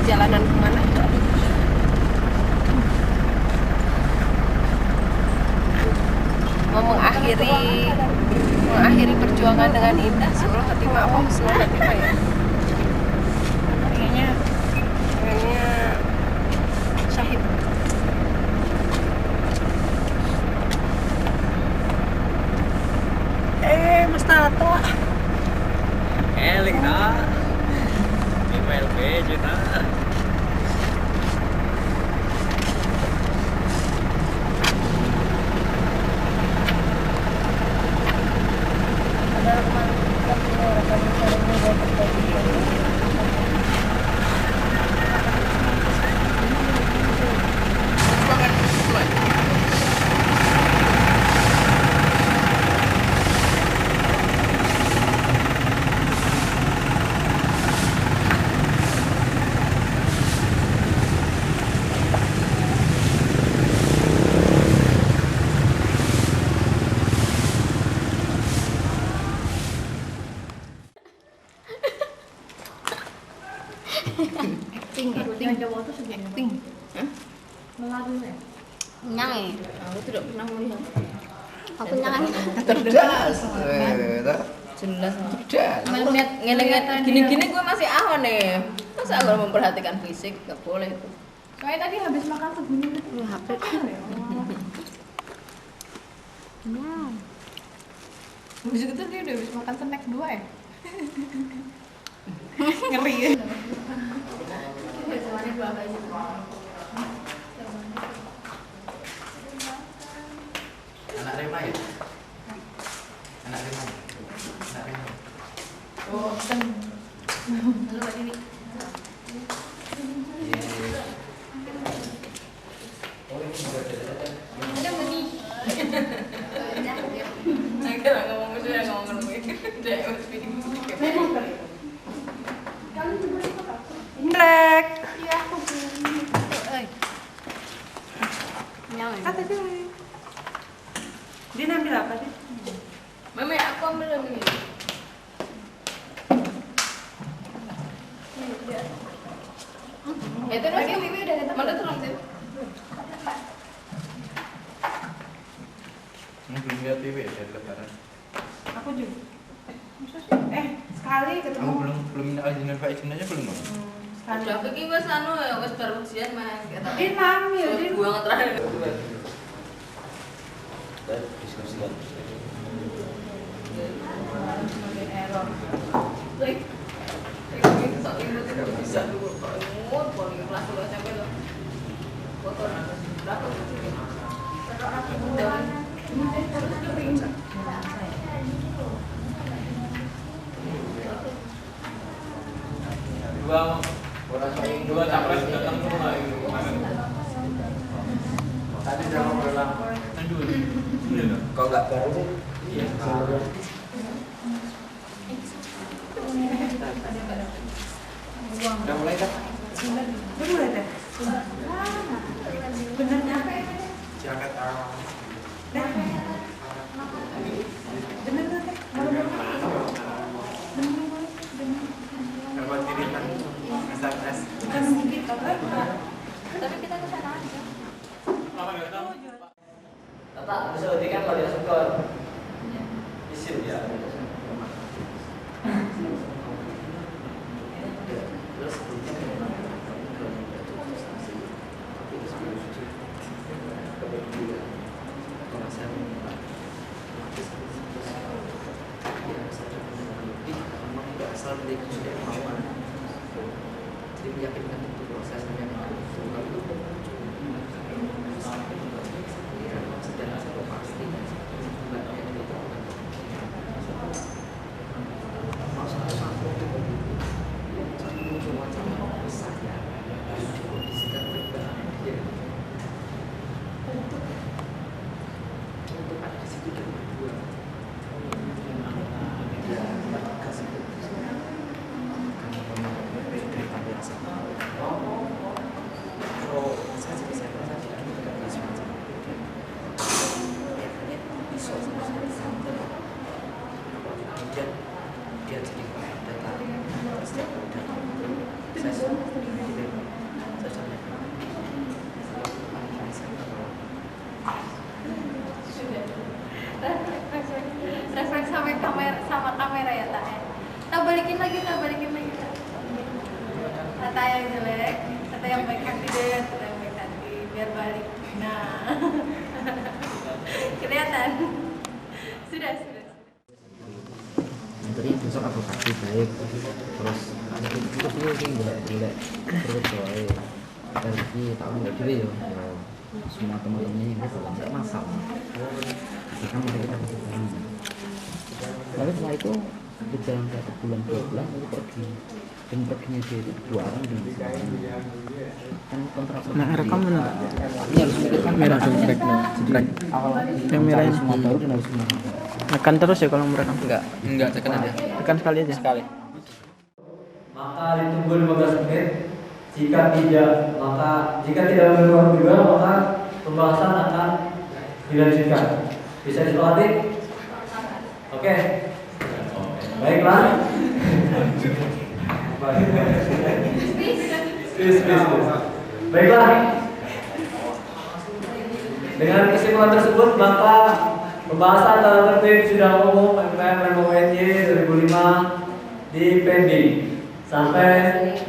perjalanan kemana? Mau mengakhiri perjuangan dengan indah. Surah Khatimah apa? Surah Khatimah ya? Kayaknya syahid. Mas Tato. Eling nak. Email page nak. Acting. Melalui ya? Kenyang ya? Aku tidak pernah melihat. Aku kenyang. Cerdas. Jelas. Cerdas. Ngeliat gini-gini gue masih ahon nih. Masa aku memperhatikan fisik? Gak boleh itu. Kayak tadi habis makan segini. HP. Kenyang. Habis itu dia udah habis makan snack 2 ya? Ngeri ya? Anak Rema ya? Anak Rema. Anak Rema. Oh, Lalu Mbak Dini. Oh ini juga ada. Ada Mbak Saya ngomong sudah ngomong gue. Udah speeding. Black. iya aku belum. Kenyang ya? Kata dia. Dia ambil apa sih? Mama aku ambil ini. Itu lagi Wiwi udah datang. Mana terang sih? Belum lihat TV ya dari lebaran. Aku juga. Masa sih? Sekali ketemu. Kamu belum minta izin Pak izin aja belum? Sekali. Udah pergi wes anu ya wes baru ujian mas. Dia ngambil, dia Buang terakhir. Dan diskusikan. error. Bisa dulu. Mau paling kelas 2 SMP loh. Foto berapa sih? Dua capres datang semua ini kemarin. Tadi udah ngobrol lama. Kau nggak baru sih? Iya. Udah mulai kan? Udah mulai deh. Bener nyampe. Jakarta. Bener kan? Dapat kiriman SMS. Bukan sedikit apa? Tapi kita ke sana aja. Tetap bisa kan kalau dia suka. Isin ya. Jadi meyakinkan itu prosesnya itu dan asal pasti masalah satu cuma saya dikondisikan berbahaya untuk ada di situ dan berdua ya kasih saya bisa kemudian dia jadi data setiap data saya kata yang jelek, kata yang baik hati deh, kata yang baik hati biar balik. Nah, kelihatan. Sudah. Nanti besok aku kasih baik terus ada itu sih boleh terus soalnya tapi tahu nggak juga ya semua teman-temannya yang kalau nggak masalah kita mulai kita berjalan lalu setelah itu berjalan kayak bulan 2 bulan lalu pergi dan perginya dia itu 2 orang di kan kontrak Nah, rekam mana? ini harus mikirkan Merah dong, jadi awal Yang merah ini. semua baru dan harus semua Tekan terus ya kalau merekam. enggak tekan aja Tekan sekali aja. sekali. Maka ditunggu 15 menit. Jika tidak menurut juga, maka pembahasan akan dilanjutkan. Bisa disepakati? Oke. Baiklah. Baiklah. Dengan kesimpulan tersebut, maka pembahasan tata tertib sidang umum MPM RMUNY 2005 di pending sampai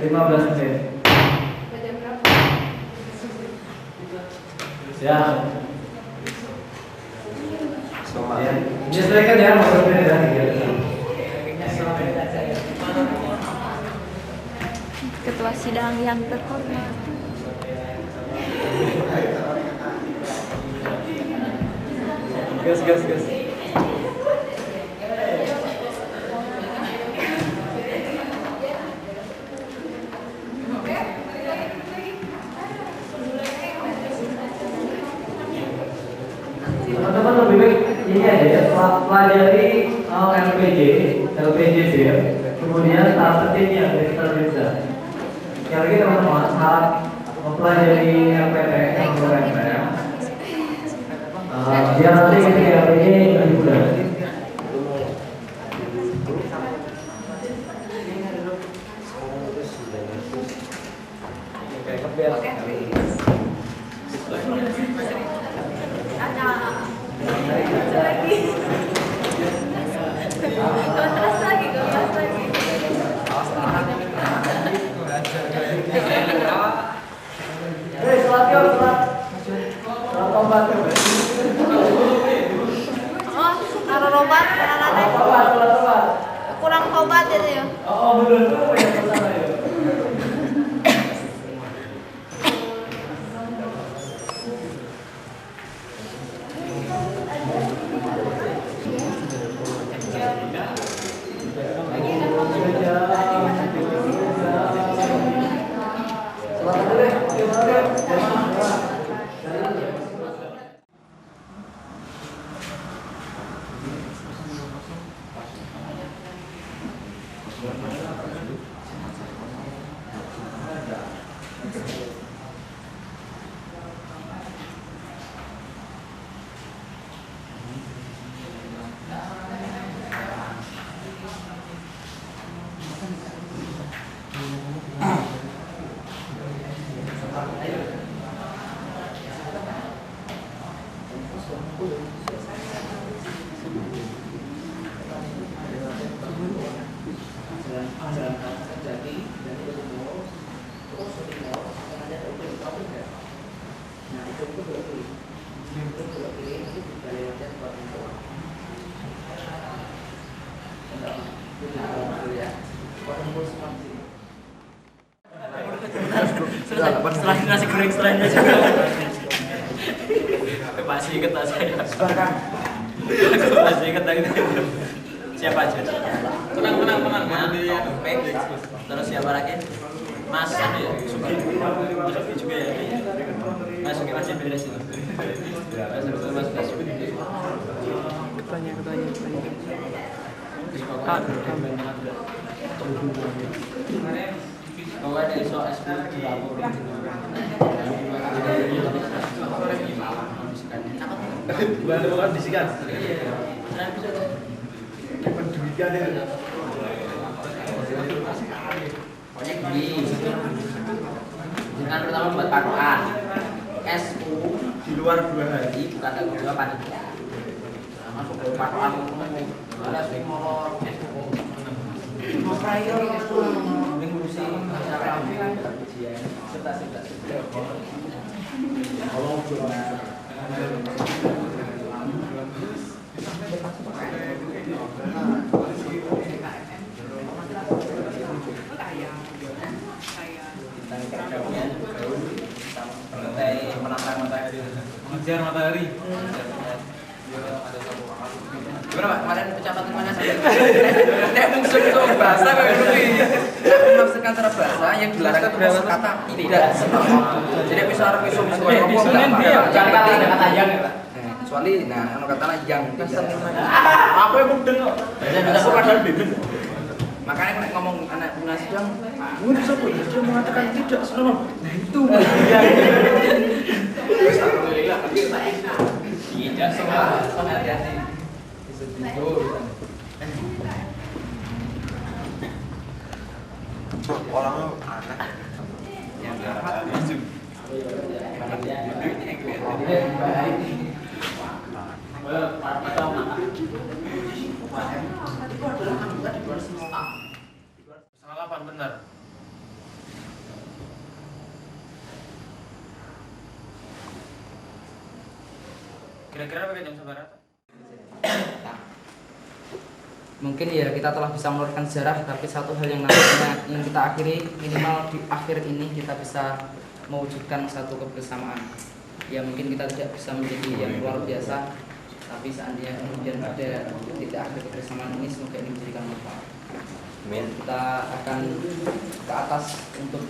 15 menit. Ya. Ya. Menyesuaikan ya maksudnya ya. Ketua sidang yang terhormat. Gas. Teman-teman lebih baik ini aja ya, pelajari LPG ya. Kemudian tahap tertibnya dari terbiasa. Sekali lagi teman-teman harap mempelajari LPTN atau MPM. Biar nanti ketika LPG lebih mudah. Kontras lagi. Selat tobat. Oh, ada robat, Tobat. kurang tobat itu ya. Oh, bener ya pertama ya. Setelah nasi goreng setelahnya juga masih inget tak saya masih inget lagi siapa aja tenang terus siapa lagi Mas anu ya Sugi juga ya Mas Sugi masih beres itu Mas Ketanya. Kalau ada iso S10 di lapor bukan disikan penduikan ya pokoknya gini dengan pertama buat patokan SU di luar 2 hari bukan tanggal 2 panitia masuk ke patokan ada sing molor SU mau prior ngurusi masyarakat Mengejar matahari. Gimana Pak? Kemarin ucapan mana sampai? Nek maksud bahasa kayak gini. Maksudkan secara bahasa yang dilarang itu maksud kata tidak. Jadi bisa harus bisa jangan ada kata yang ya Pak. Kecuali nah kalau kata yang apa yang mudeng kok. Bisa padahal bimbing. Makanya nek ngomong anak munas yang mun sapa ya dia mengatakan tidak senonoh. Nah itu alhamdulillah tidak semua hati-hati. Orangnya aneh. Yang dapat Salah 8 benar. Kira-kira pakai jam seberapa? Mungkin ya kita telah bisa mengeluarkan sejarah, tapi satu hal yang nantinya yang kita akhiri minimal di akhir ini kita bisa mewujudkan satu kebersamaan. Ya mungkin kita tidak bisa menjadi yang luar biasa, tapi seandainya kemudian ada titik akhir kebersamaan ini, semoga ini menjadikan manfaat. Kita akan ke atas untuk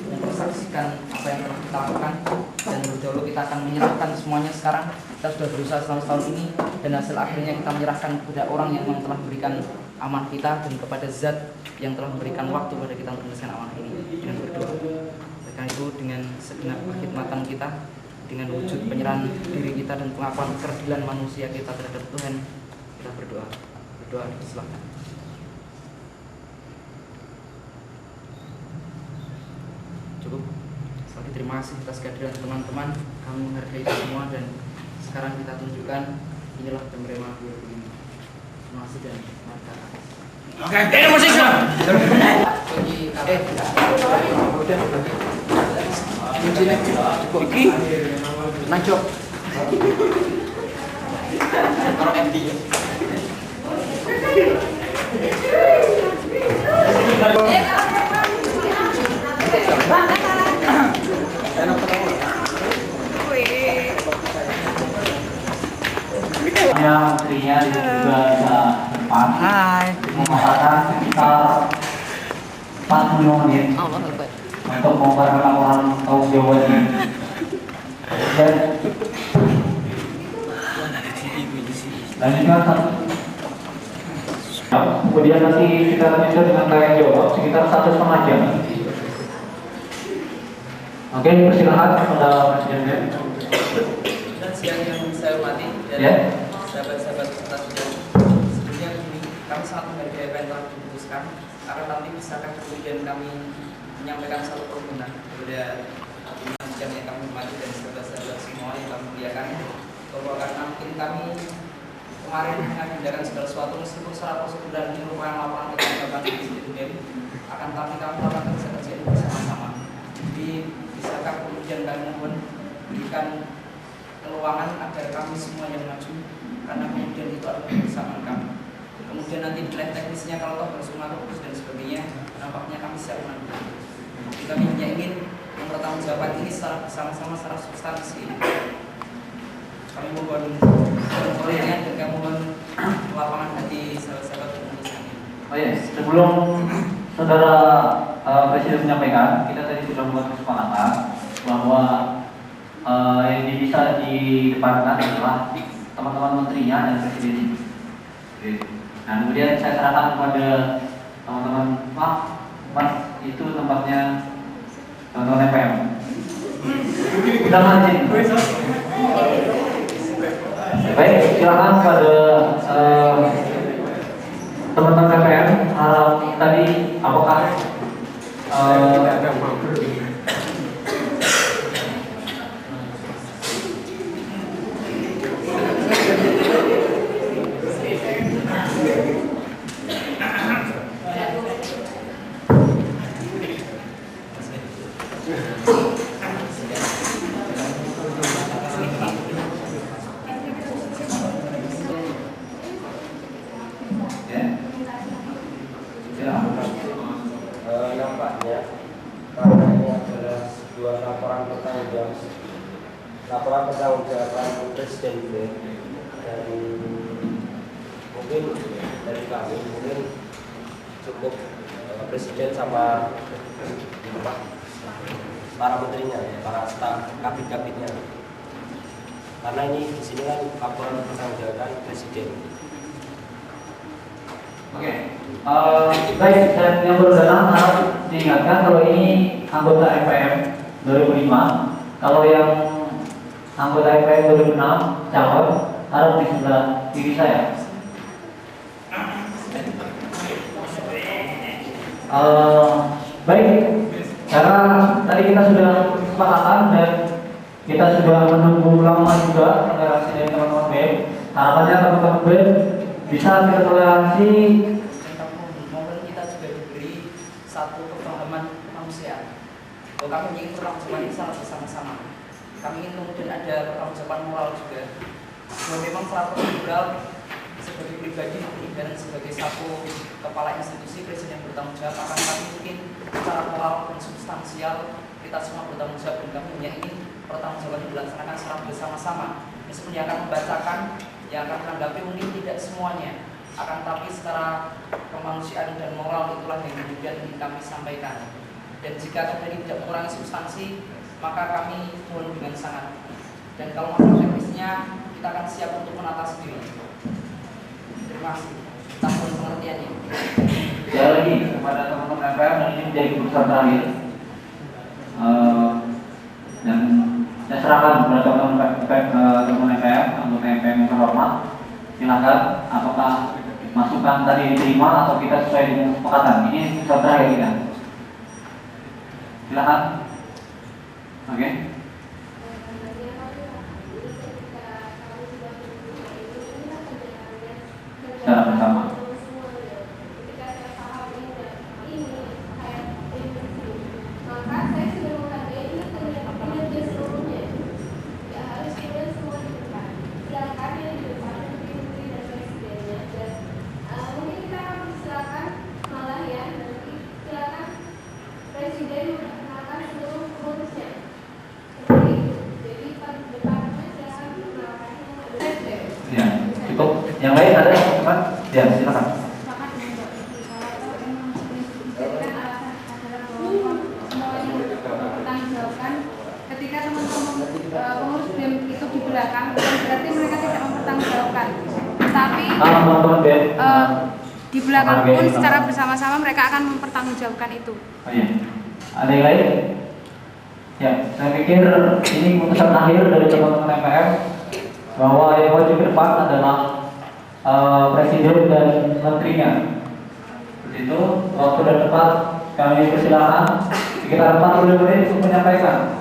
mempersaksikan apa yang telah kita lakukan, dan lebih dahulu kita akan menyerahkan semuanya sekarang. Kita sudah berusaha selama setahun ini, dan hasil akhirnya kita menyerahkan kepada orang yang memang telah memberikan amanah kita, dan kepada zat yang telah memberikan waktu pada kita untuk menyelesaikan amanah ini dengan berdoa. Karena itu dengan segenap kekhidmatan kita, dengan wujud penyerahan diri kita dan pengakuan keadilan manusia kita terhadap Tuhan, kita berdoa. Berdoa, silakan. Cukup. Sekali lagi terima kasih atas kehadiran teman-teman. Kami menghargai itu semua, dan sekarang kita tunjukkan inilah penerima 25. Terima kasih dan mantap. Oke, posisi. Kuncinya iki najok. Taruh MD. Menterinya juga bisa depan. Mengatakan sekitar 40 menit untuk membuat laporan tanggung jawab ini. Dan lanjutkan satu. Kemudian nanti kita lanjutkan dengan tanya jawab sekitar 1,5 jam. Oke, persilakan kepada Presiden. Dan siang yang saya hormati dan sahabat-sahabat peserta sidang, sebelumnya kami sangat menghargai apa yang telah diputuskan. Karena nanti bisakah kemudian kami menyampaikan satu permohonan kepada pimpinan sidang yang kami hormati dan sahabat-sahabat semua yang kami muliakan, bahwa karena mungkin kami kemarin mengagendakan segala sesuatu meskipun secara prosedural ini merupakan laporan kegiatan Presiden, akan tapi kami melakukan kerja-kerja ini bersama-sama. Jadi bisakah kemudian kami mohon berikan peluangan agar kami semua yang maju, karena kemudian itu adalah kebersamaan kami. Kemudian nanti nilai teknisnya kalau toh harus mengatur dan sebagainya, nampaknya kami siap menanggung. Jadi kami hanya ingin mempertanggungjawabkan ini secara bersama-sama secara substansi. Kami mohon koordinat dan kami mohon lapangan hati sahabat-sahabat penulisan ini. Oh ya, sebelum saudara Presiden menyampaikan, kita tadi sudah membuat kesepakatan bahwa yang bisa didepankan adalah teman-teman menterinya dan Presiden. Nah, kemudian saya serahkan kepada teman-teman, Mas, itu tempatnya teman-teman MPM. Sudah lanjut. Baik, silakan kepada teman-teman MPM. Tadi apakah semacam laporan pertanggungjawaban presiden gitu ya. Dan mungkin dari kami mungkin cukup presiden sama para menterinya, para staf kabit-kabitnya. Karena ini di sini kan laporan pertanggungjawaban presiden. Oke, baik, dan yang baru datang harap diingatkan kalau ini anggota MPM 2005, kalau yang anggota MPM 2006 calon harap di sebelah kiri saya. Baik, karena tadi kita sudah kesepakatan dan kita sudah menunggu lama juga interaksi dari teman-teman BEM. Harapannya teman-teman BEM bisa kita toleransi. Momen kita juga diberi satu kepahaman kemanusiaan bahwa kami ingin pertanggungjawaban ini sangat bersama-sama. Kami ingin kemudian ada pertanggungjawaban moral juga bahwa memang secara prosedural sebagai pribadi dan sebagai satu kepala institusi presiden yang bertanggung jawab, akan kami mungkin secara moral dan substansial kita semua bertanggung jawab, dan kami hanya ingin pertanggungjawaban dilaksanakan secara bersama-sama. Meskipun yang akan membacakan, yang akan menanggapi mungkin tidak semuanya, akan tapi secara kemanusiaan dan moral itulah yang kemudian ingin kami sampaikan. Dan jika terjadi tidak mengurangi substansi, maka kami mohon dengan sangat. Dan kalau masalah teknisnya, kita akan siap untuk menata sendiri. Terima kasih. Tahun pengertiannya. Sekali lagi kepada teman-teman MPM, dan ini menjadi keputusan terakhir. Dan saya serahkan kepada teman-teman MPM, anggota MPM yang terhormat. Silakan, apakah masukan tadi diterima atau kita sesuai dengan kesepakatan? Ini keputusan terakhir kita. Silakan. Oke. Secara bersama. Ya, cukup. Yang lain ada teman? Ya, silakan. Ketika teman-teman pengurus BEM itu di belakang, bukan berarti mereka tidak mempertanggungjawabkan. Tapi di belakang pun secara bersama-sama mereka akan mempertanggungjawabkan itu. Oh, iya. Ada yang lain? Ya, saya pikir ini keputusan akhir dari teman-teman MPM bahwa yang wajib ke depan adalah presiden dan menterinya. Seperti itu, waktu dan tempat kami persilakan sekitar 40 menit untuk menyampaikan.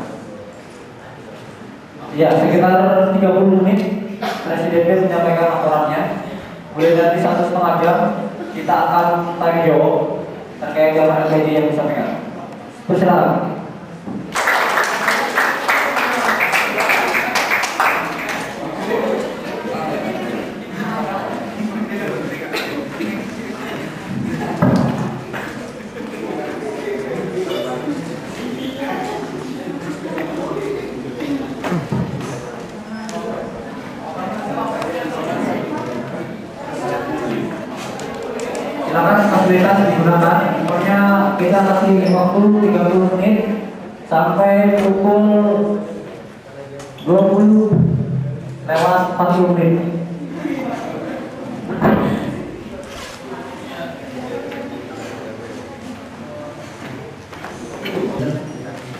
Ya, sekitar 30 menit presiden menyampaikan laporannya. Kemudian nanti 1,5 jam kita akan tanya jawab terkait dengan gaji yang disampaikan. Persilakan. Silakan fasilitas digunakan. Pokoknya kita kasih waktu 30 menit sampai pukul 20 lewat 40 menit.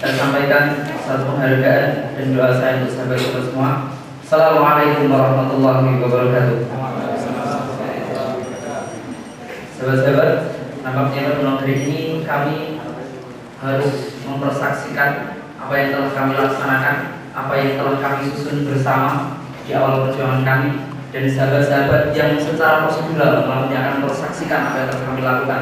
Saya sampaikan satu penghargaan dan doa saya untuk sahabat kita semua. Assalamualaikum warahmatullahi wabarakatuh. Sahabat-sahabat, nampaknya pada malam hari ini kami harus mempersaksikan apa yang telah kami laksanakan, apa yang telah kami susun bersama di awal perjuangan kami, dan sahabat-sahabat yang secara prosedural malamnya akan mempersaksikan apa yang telah kami lakukan.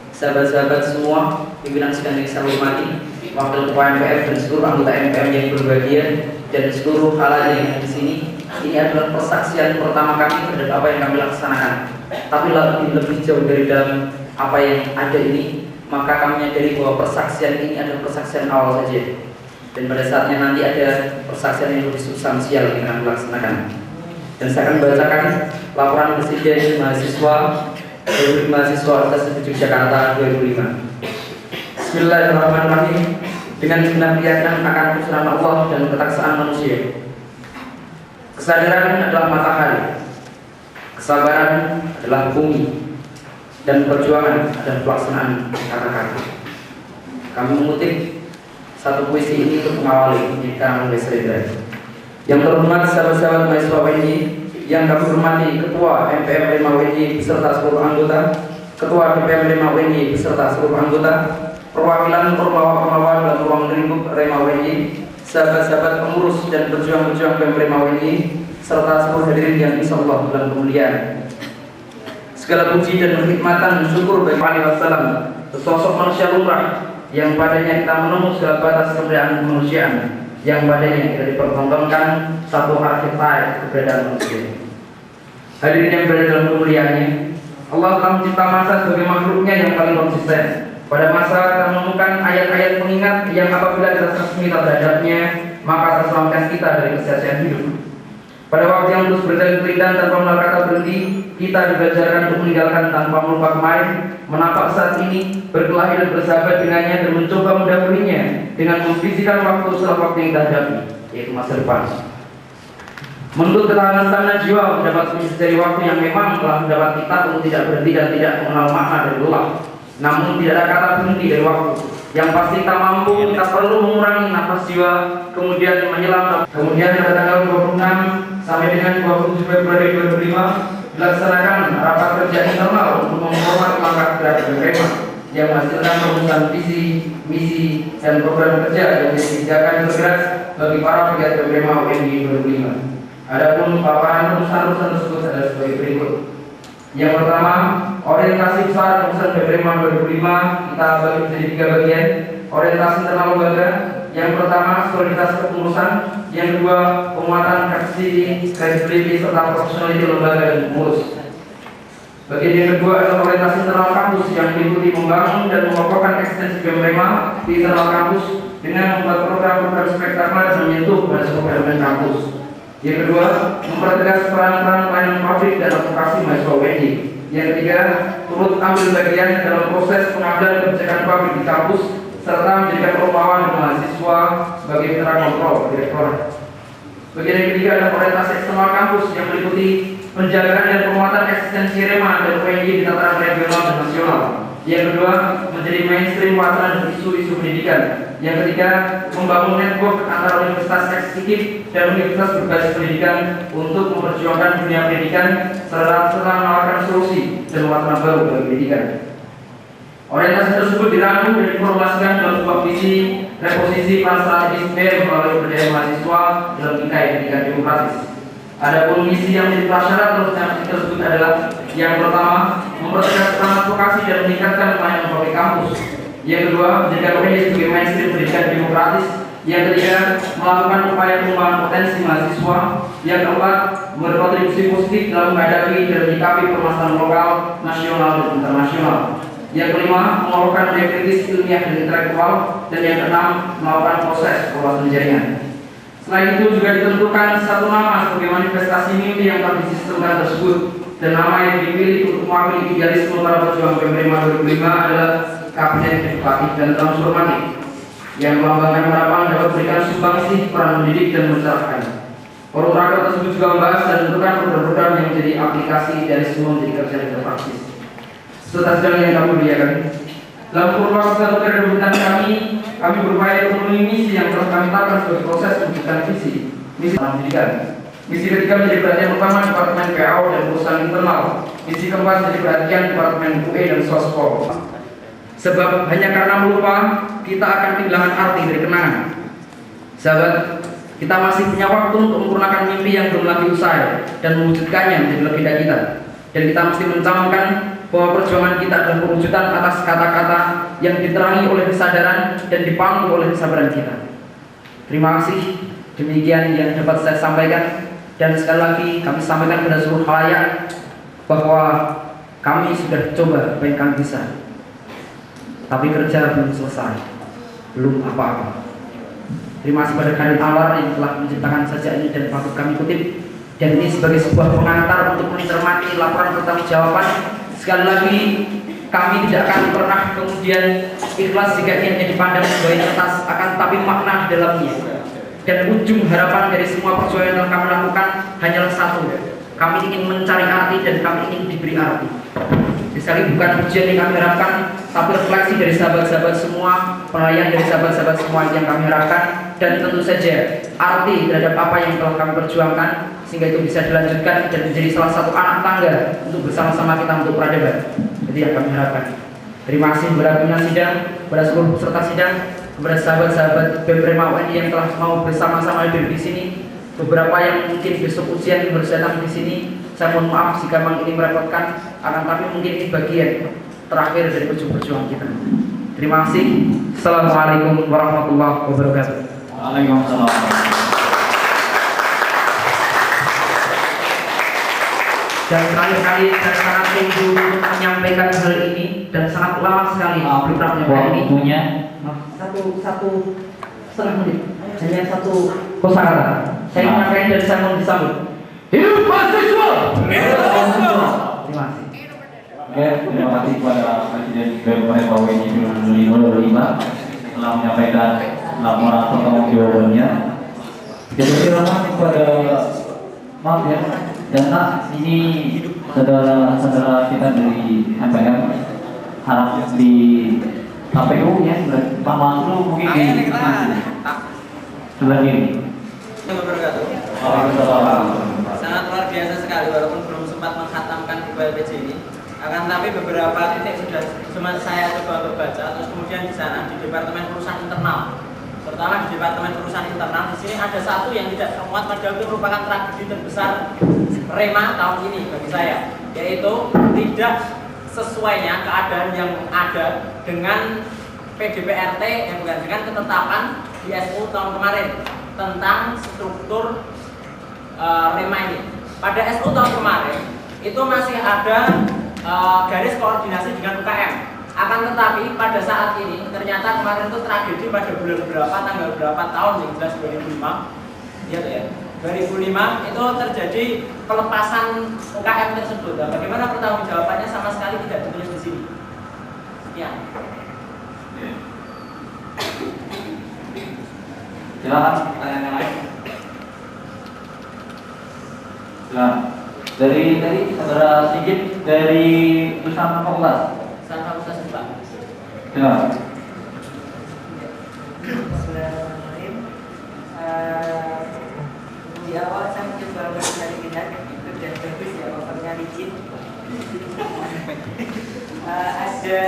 Sahabat-sahabat semua, pimpinan sidang yang saya hormati, wakil ketua MPM dan seluruh anggota MPM yang berbahagia, dan seluruh halayak yang ada di sini, ini adalah persaksian pertama kami terhadap apa yang kami laksanakan. Tapi lebih jauh dari dalam apa yang ada ini, maka kami menyadari bahwa persaksian ini adalah persaksian awal saja. dan pada saatnya nanti ada persaksian yang lebih substansial yang akan dilaksanakan. Dan saya akan membacakan laporan Presiden Mahasiswa Republik Mahasiswa Universitas Yogyakarta 2005. Bismillahirrahmanirrahim. Dengan segenap keyakinan akan kebesaran Allah dan ketakwaan manusia. Kesadaran adalah matahari, kesabaran adalah bumi, dan perjuangan adalah pelaksanaan kata-kata. Kami mengutip satu puisi ini untuk mengawali pendidikan oleh Sredra. Yang terhormat sahabat-sahabat mahasiswa WNI, yang kami hormati Ketua MPM 5 WNI beserta seluruh anggota, Ketua DPM 5 WNI beserta seluruh anggota, perwakilan pembawa-pembawa dalam ruang lingkup Rema WNI, sahabat-sahabat pengurus dan berjuang-berjuang BEM Rema WNI, serta seluruh hadirin yang insya Allah dalam kemuliaan. Segala puji dan kenikmatan syukur bagi Allah Wasallam, sosok manusia lumrah yang padanya kita menemu segala batas kemuliaan kemanusiaan, yang padanya kita dipertontonkan satu archetype keberadaan manusia. Hadirin yang berada dalam kemuliaannya, Allah telah mencipta masa sebagai makhluknya yang paling konsisten. Pada masa kita menemukan ayat-ayat pengingat yang apabila kita resmi terhadapnya, maka terselamatkan kita dari kesia-siaan hidup. Pada waktu yang terus berjalan tanpa mengenal kata berhenti, kita diajarkan untuk meninggalkan tanpa melupa kemarin, menapak saat ini, berkelahi dan bersahabat dengannya, dan mencoba mendahulunya dengan memvisikan waktu setelah waktu yang kita hadapi, yaitu masa depan. Menurut ketahanan stamina jiwa mendapat kunci dari waktu yang memang telah mendapat kita untuk tidak berhenti dan tidak mengenal makna dari lelah. Namun tidak ada kata berhenti dari waktu. Yang pasti kita mampu, kita perlu mengurangi nafas jiwa, kemudian menyelam. Kemudian pada tanggal 26 sampai dengan 27 Februari 2005 dilaksanakan rapat kerja internal untuk memperkuat langkah gerak BEM yang menghasilkan perumusan visi, misi, dan program kerja yang disediakan bergerak bagi para pegiat BEM WNI 2005. Adapun paparan rumusan tersebut adalah sebagai berikut. Yang pertama, orientasi besar rumusan BEM 2005 kita bagi menjadi 3 bagian. Orientasi internal lembaga. Yang pertama, soliditas kepengurusan. Yang kedua, penguatan kredibiliti serta profesionalitas lembaga dan pengurus. Bagian yang kedua adalah orientasi internal kampus yang meliputi membangun dan mengokohkan ekstensi BEM di internal kampus dengan membuat program-program spektakuler dan menyentuh pada seluruh elemen kampus. Yang kedua, mempertegas peran-peran pelayanan publik dan advokasi mahasiswa WNI. Yang ketiga, turut ambil bagian dalam proses pengambilan kebijakan publik di kampus serta menjadikan perubahan mahasiswa sebagai mitra kontrol direktorat. Bagian yang ketiga adalah orientasi eksternal kampus yang meliputi penjagaan dan penguatan eksistensi Rema dan WNI di tataran regional dan nasional. Yang kedua, menjadi mainstream wacana dan isu-isu pendidikan. Yang ketiga, membangun network antara universitas eksekutif dan universitas berbasis pendidikan untuk memperjuangkan dunia pendidikan serta menawarkan solusi dan wacana baru bagi pendidikan. Orientasi tersebut dirangkum dan diinformasikan dalam sebuah visi reposisi plan strategis BEM melalui pemberdayaan mahasiswa dalam bingkai pendidikan demokratis. Adapun misi yang menjadi prasyarat terusnya misi tersebut adalah yang pertama, mempertegas peran advokasi dan meningkatkan pelayanan publik kampus. Yang kedua, menjadikan WNI sebagai mainstream pendidikan demokratis. Yang ketiga, melakukan upaya pengembangan potensi mahasiswa. Yang keempat, berkontribusi positif dalam menghadapi dan menyikapi permasalahan lokal, nasional dan internasional. Yang kelima, melakukan daya kritis ilmiah dan intelektual. Dan yang keenam, melakukan proses wawasan jaringan. Selain itu juga ditentukan satu nama sebagai manifestasi mimpi yang telah disistemkan tersebut, dan nama yang dipilih untuk mewakili idealisme para pejuang BEM 2005 adalah Kabinet Edukatif dan Transformatif yang melambangkan harapan dapat berikan sumbangsi peran mendidik dan mencerahkan. Forum rakyat tersebut juga membahas dan menentukan program-program yang menjadi aplikasi idealisme menjadi kerja dan praktis. Serta segala yang kami muliakan, dalam kurun waktu 1 periode kami berupaya untuk memenuhi misi yang telah kami tetapkan sebagai proses mewujudkan misi pendidikan. Misi ketiga menjadi perhatian utama Departemen PAO dan Urusan Internal. Misi keempat menjadi perhatian Departemen UE dan Sospol. Sebab hanya karena melupa, kita akan kehilangan arti dari kenangan. Sahabat, kita masih punya waktu untuk menyempurnakan mimpi yang belum lagi usai dan mewujudkannya menjadi legenda kita. Dan kita mesti mencamkan bahwa perjuangan kita adalah perwujudan atas kata-kata yang diterangi oleh kesadaran dan dipandu oleh kesabaran kita. Terima kasih. Demikian yang dapat saya sampaikan, dan sekali lagi kami sampaikan kepada seluruh khalayak bahwa kami sudah coba apa yang kami bisa, tapi kerja belum selesai, belum apa-apa. Terima kasih pada Khalil Anwar yang telah menciptakan sajak ini dan patut kami kutip. Dan ini sebagai sebuah pengantar untuk mencermati laporan pertanggungjawaban. Sekali lagi, kami tidak akan pernah kemudian ikhlas jika ini hanya dipandang sebagai kertas, akan tetapi makna di dalamnya. Dan ujung harapan dari semua perjuangan yang telah kami lakukan hanyalah satu. Kami ingin mencari arti dan kami ingin diberi arti. Sekali bukan ujian yang kami harapkan, tapi refleksi dari sahabat-sahabat semua, penilaian dari sahabat-sahabat semua yang kami harapkan, dan tentu saja arti terhadap apa yang telah kami perjuangkan, sehingga itu bisa dilanjutkan dan menjadi salah satu anak tangga untuk bersama-sama kita untuk peradaban. Jadi yang kami harapkan. Terima kasih kepada pimpinan sidang, kepada seluruh peserta sidang, kepada sahabat-sahabat BEM UNI yang telah mau bersama-sama hadir di sini. Beberapa yang mungkin besok ujian harus datang di sini. Saya mohon maaf jika memang ini merepotkan, akan tapi mungkin ini bagian terakhir dari perjuangan kita. Terima kasih. Assalamualaikum warahmatullahi wabarakatuh. Waalaikumsalam. Dan terakhir kali saya sangat rindu untuk menyampaikan hal ini dan sangat lama sekali belum pernah menyampaikan ini. Waktunya Satu setengah menit, hanya satu kosakata. Saya menyampaikan dan saya mohon disambut. Hidup mahasiswa! Terima kasih. Oke, terima kasih kepada Presiden BEM UNI 2005 telah menyampaikan laporan pertanggungjawabannya. Jadi silakan kepada maaf ya, data ini saudara kita dari MPM harap di KPU ya, Pak Mansur mungkin di sebelah kiri. Sangat luar biasa sekali walaupun belum sempat menghatamkan UPLPJ ini. Akan tapi beberapa titik sudah saya coba untuk baca. Terus kemudian di sana di Departemen Urusan Internal, terutama di Departemen Urusan Internal, di sini ada satu yang tidak termuat padahal itu merupakan tragedi terbesar Rema tahun ini bagi saya, yaitu tidak sesuainya keadaan yang ada dengan PDPRT yang bukan dengan ketetapan di SU tahun kemarin tentang struktur Rema ini. Pada SU tahun kemarin itu masih ada garis koordinasi dengan UKM. Akan tetapi pada saat ini ternyata kemarin itu tragedi pada bulan berapa, tanggal berapa tahun yang jelas 2005 ya, 2005 itu terjadi pelepasan UKM tersebut. Nah, bagaimana pertanggungjawabannya sama sekali tidak ditulis di sini. Ya. Silakan pertanyaan yang lain. Nah, dari tadi saudara Sigit dari urusan fakultas. Urusan fakultas Pak. Ya. Bismillahirrahmanirrahim. Di awal saya mencoba mencari minat itu dan bagus ya, papernya licin. Ada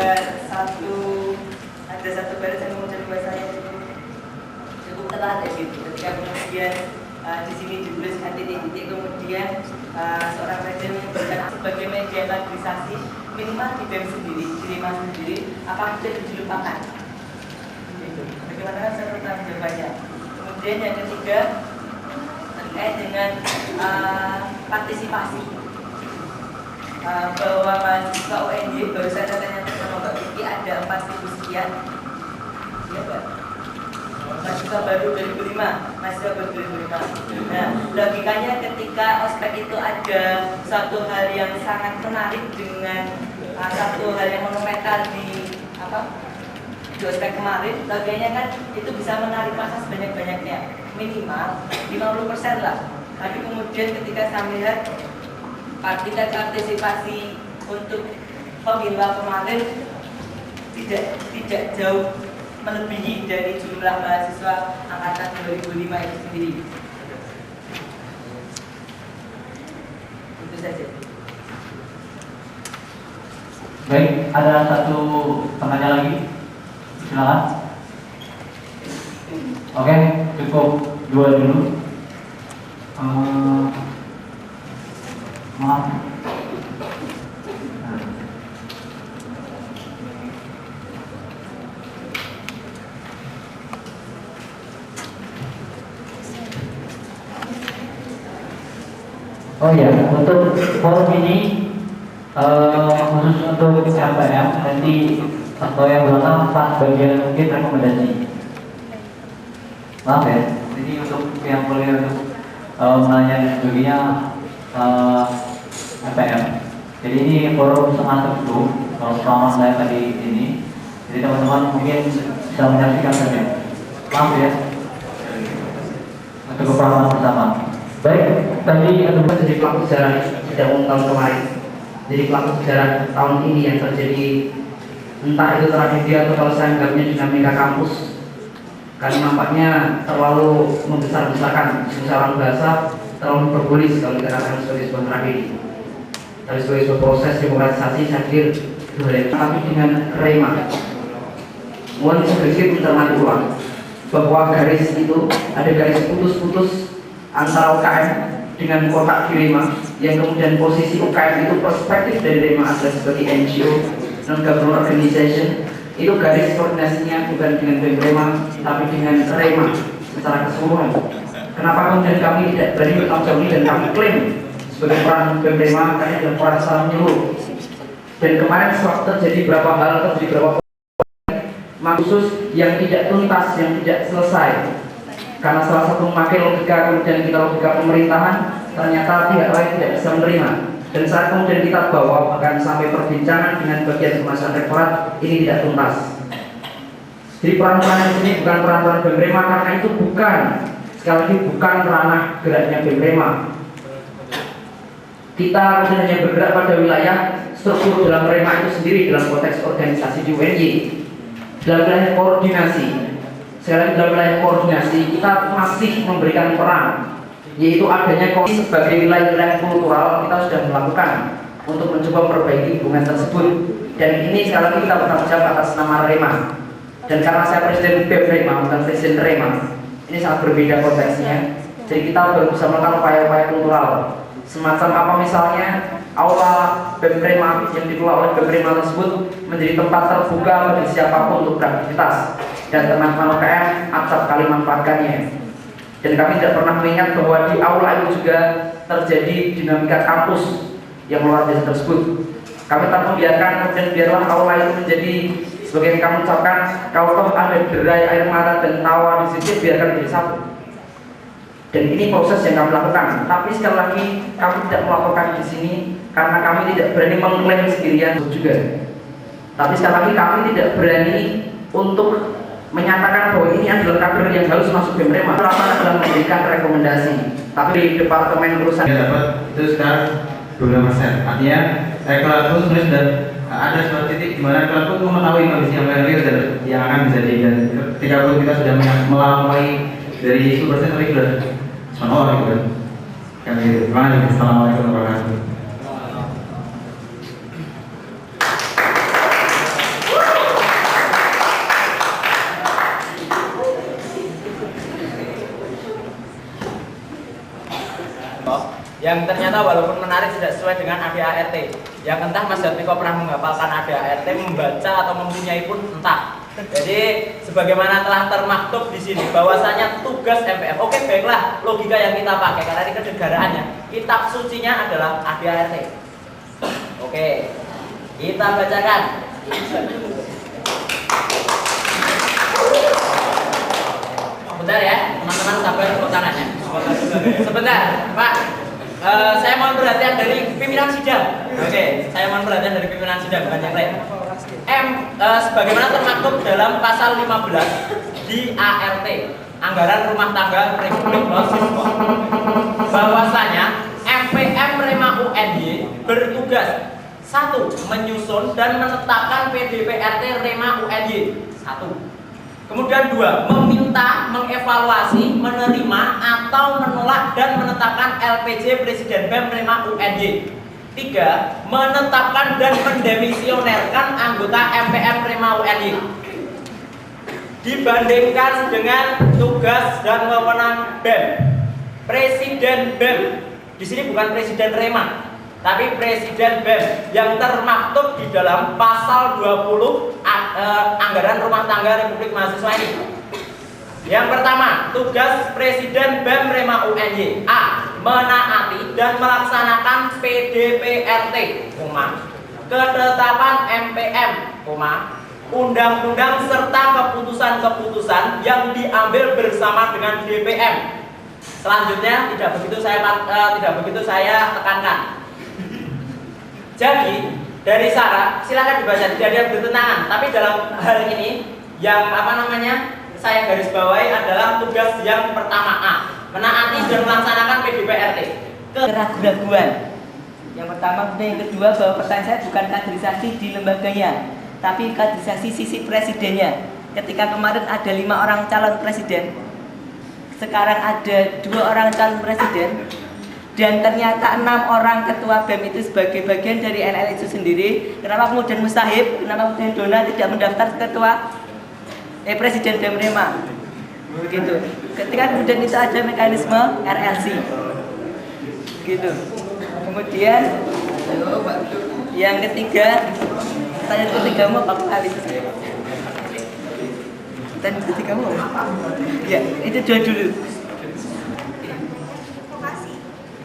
satu baris yang mengucapkan bahasanya cukup telat ya gitu. Ketika kemudian di sini ditulis titik-titik kemudian seorang presiden menyebutkan sebagai media kaderisasi minimal di BEM sendiri, di Rema sendiri, apakah sudah dilupakan? Itu. Bagaimana saya bertanya jawabannya? Kemudian yang ketiga terkait dengan partisipasi, bahwa mahasiswa UNY baru saya tanya sama Mbak Vicky ada 4.000 sekian, ya Mbak? Mahasiswa baru 2005, mahasiswa baru 2005. Nah, logikanya ketika ospek itu ada satu hal yang sangat menarik dengan satu hal yang monumental di ospek kemarin, logikanya kan itu bisa menarik masa sebanyak-banyaknya, minimal 50% lah. Tapi kemudian ketika saya melihat tingkat partisipasi untuk pemilu kemarin tidak jauh melebihi dari jumlah mahasiswa angkatan 2005 itu sendiri. Itu saja. Baik, ada satu penanya lagi. Silakan. Oke, cukup dua dulu. Maaf. Oh ya, untuk forum ini khusus untuk MPM nanti atau yang belakang pas bagian mungkin rekomendasi. Maaf ya, ini untuk yang boleh untuk menanya dan sebagainya MPM. Jadi ini forum sangat tertutup. Kalau selama saya tadi ini, jadi teman-teman mungkin bisa menyaksikan saja. Maaf ya, untuk kepahaman bersama. Baik, tadi ada jadi pelaku sejarah tidak umum tahun kemarin. Jadi pelaku sejarah tahun ini yang terjadi, entah itu tragedi atau kalau saya anggapnya dinamika kampus, karena nampaknya terlalu membesar-besarkan orang bahasa, terlalu berpolis kalau kita katakan sebagai sebuah tragedi. Tapi sebagai sebuah proses demokratisasi saya pikir boleh. Tapi dengan rema, mohon sedikit mencermati ulang bahwa garis itu ada garis putus-putus antara UKM dengan kotak di Rema, yang kemudian posisi UKM itu perspektif dari Rema adalah sebagai NGO, non-government organization. Itu garis koordinasinya bukan dengan BEM Rema, tapi dengan Rema secara keseluruhan. Kenapa kemudian kami tidak berani bertanggung jawab ini dan kami klaim sebagai peran BEM Rema karena adalah peran secara menyeluruh. Dan kemarin waktu terjadi beberapa hal, terjadi beberapa khusus yang tidak tuntas, yang tidak selesai. Karena salah satu memakai logika, kemudian kita logika pemerintahan, ternyata pihak lain tidak bisa menerima. Dan saat kemudian kita bawa bahkan sampai perbincangan dengan bagian kemasan rektorat, ini tidak tuntas. Jadi peran-peran ini bukan peran-peran BEM Rema, karena itu bukan, sekali lagi bukan ranah geraknya BEM Rema. Kita hanya bergerak pada wilayah struktur dalam Rema itu sendiri dalam konteks organisasi di UNY. Dalam wilayah koordinasi, sekali dalam wilayah koordinasi kita masih memberikan peran, yaitu adanya koordinasi sebagai wilayah kultural kita sudah melakukan untuk mencoba memperbaiki hubungan tersebut. Dan ini sekali lagi kita bertanggung jawab atas nama Rema. Dan karena saya presiden BEM Rema bukan presiden Rema, ini sangat berbeda konteksnya. Jadi kita baru bisa melakukan upaya-upaya kultural. Semacam apa misalnya aula BEM Rema yang dikelola oleh BEM Rema tersebut menjadi tempat terbuka bagi siapapun untuk beraktivitas, dan teman-teman UKM acap kali manfaatkannya. Dan kami tidak pernah mengingat bahwa di aula itu juga terjadi dinamika kampus yang luar biasa tersebut. Kami tak membiarkan, kemudian biarlah aula itu menjadi sebagai yang kamu ucapkan, kalau toh ada derai air mata dan tawa di situ, biarkan menjadi satu. Dan ini proses yang kami lakukan. Tapi sekali lagi kami tidak melakukan di sini karena kami tidak berani mengklaim sendirian juga. Tapi sekali lagi kami tidak berani untuk menyatakan bahwa ini adalah kader yang harus masuk BEM Rema. Pertama adalah memberikan rekomendasi. Tapi di departemen perusahaan dapat itu sekarang 12%. Artinya rektorat itu sebenarnya sudah ada suatu titik di mana rektorat itu mengetahui kondisi yang real dan yang akan terjadi. Dan ketika kita sudah melampaui dari 10% tadi sudah sonor gitu kan. Kan gitu. Terima kasih. Assalamualaikum warahmatullahi wabarakatuh. Yang ternyata walaupun menarik tidak sesuai dengan ADART, yang entah Mas Jatmiko pernah menghafalkan ADART, membaca atau mempunyai pun entah. Jadi sebagaimana telah termaktub di sini bahwasanya tugas MPM. Oke, baiklah, logika yang kita pakai karena ini kedegaraannya. Kitab sucinya adalah ADART. Oke, kita bacakan. Sebentar ya, teman-teman sabar tepuk tangannya. Sebentar, Pak. Saya mohon perhatian dari pimpinan sidang. Oke, saya mohon perhatian dari pimpinan sidang bukan yang lain. Sebagaimana termaktub dalam pasal 15 di ART, Anggaran Rumah Tangga Republik Mahasiswa, bahwasanya MPM Rema UNY bertugas 1. Menyusun dan menetapkan PDPRT Rema UNY 1. Kemudian 2. Meminta, mengevaluasi, menerima atau menolak dan menetapkan LPJ Presiden BEM Rema UNY. 3. Menetapkan dan mendemisionerkan anggota MPM Rema UNY. Dibandingkan dengan tugas dan wewenang BEM, Presiden BEM, di sini bukan Presiden Rema, tapi Presiden BEM yang termaktub di dalam pasal 20 Anggaran Rumah Tangga Republik Mahasiswa ini. Yang pertama, tugas Presiden BEM Rema UNY: A. Menaati dan melaksanakan PDPRT, ketetapan MPM, undang-undang serta keputusan-keputusan yang diambil bersama dengan DPM. Selanjutnya tidak begitu saya tekankan. Jadi dari syarat silakan dibaca, tidak ada bertentangan. Tapi dalam hal ini yang saya garis bawahi adalah tugas yang pertama A, menaati dan melaksanakan PDPRT. Keraguan. Yang pertama, yang kedua bahwa pertanyaan saya bukan kaderisasi di lembaganya, tapi kaderisasi sisi presidennya. Ketika kemarin ada 5 orang calon presiden, sekarang ada 2 orang calon presiden, dan ternyata 6 orang ketua BEM itu sebagai bagian dari NL itu sendiri. Kenapa kemudian Mustahib, kenapa kemudian Dona tidak mendaftar ketua presiden BEM Rema? Begitu. Ketika kemudian itu ada mekanisme RLC, gitu. Kemudian yang ketiga, pertanyaan ketigamu apa kali? Pertanyaan ketigamu apa? Ya, itu 2 dulu.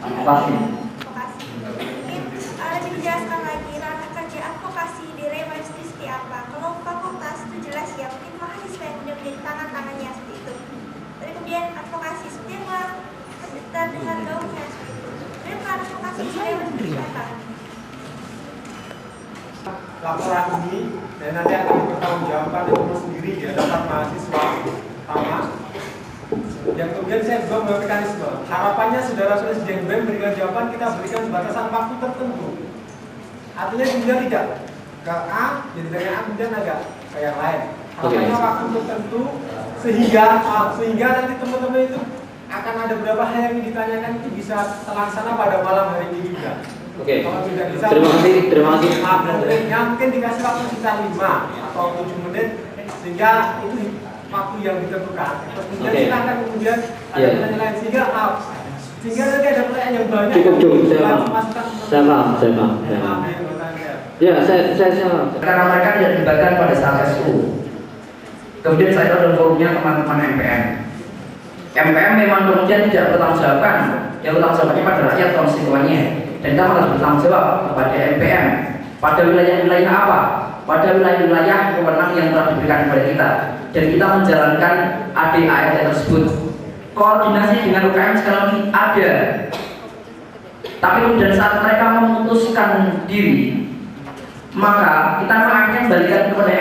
Advokasi. Dijelaskan lagi ranah kerja advokasi di Rema itu seperti apa? Kalau fakultas itu jelas ya, mungkin mahasiswa yang sudah menjadi tangan-tangannya seperti itu. Tapi kemudian advokasi seperti apa? Terdekat dengan gaungnya seperti itu. Kemudian peran advokasi di Rema itu seperti apa? Laporan ini dan nanti akan dipertanggungjawabkan itu sendiri di hadapan mahasiswa pertama. Yang kemudian saya juga membuat mekanisme. Harapannya saudara presiden BEM berikan jawaban, kita berikan batasan waktu tertentu. Artinya kemudian tidak ke A, jadi dari A kemudian agak ke yang lain. Harapannya waktu tertentu sehingga nanti teman-teman itu akan ada beberapa hal yang ditanyakan itu bisa terlaksana pada malam hari ini juga. Kalau tidak bisa, terima kasih. Mungkin dikasih waktu sekitar 5 atau 7 menit sehingga itu waktu yang ditentukan. Kemudian silakan kemudian ada pertanyaan lain sehingga nanti ada pertanyaan yang banyak. Cukup, saya paham. Ya, saya. Karena mereka tidak dilibatkan pada saat SU. Kemudian saya tahu dalam forumnya teman-teman MPM. MPM memang kemudian tidak bertanggung jawabkan, yang bertanggung jawabnya pada rakyat konstituennya. Dan kita harus bertanggung jawab kepada MPM. Pada wilayah-wilayah apa? Pada wilayah-wilayah wewenang yang telah diberikan kepada kita. Dan kita menjalankan ADART tersebut. Koordinasi dengan UKM sekali lagi ada. Tapi kemudian saat mereka memutuskan diri, maka kita akan kembalikan kepada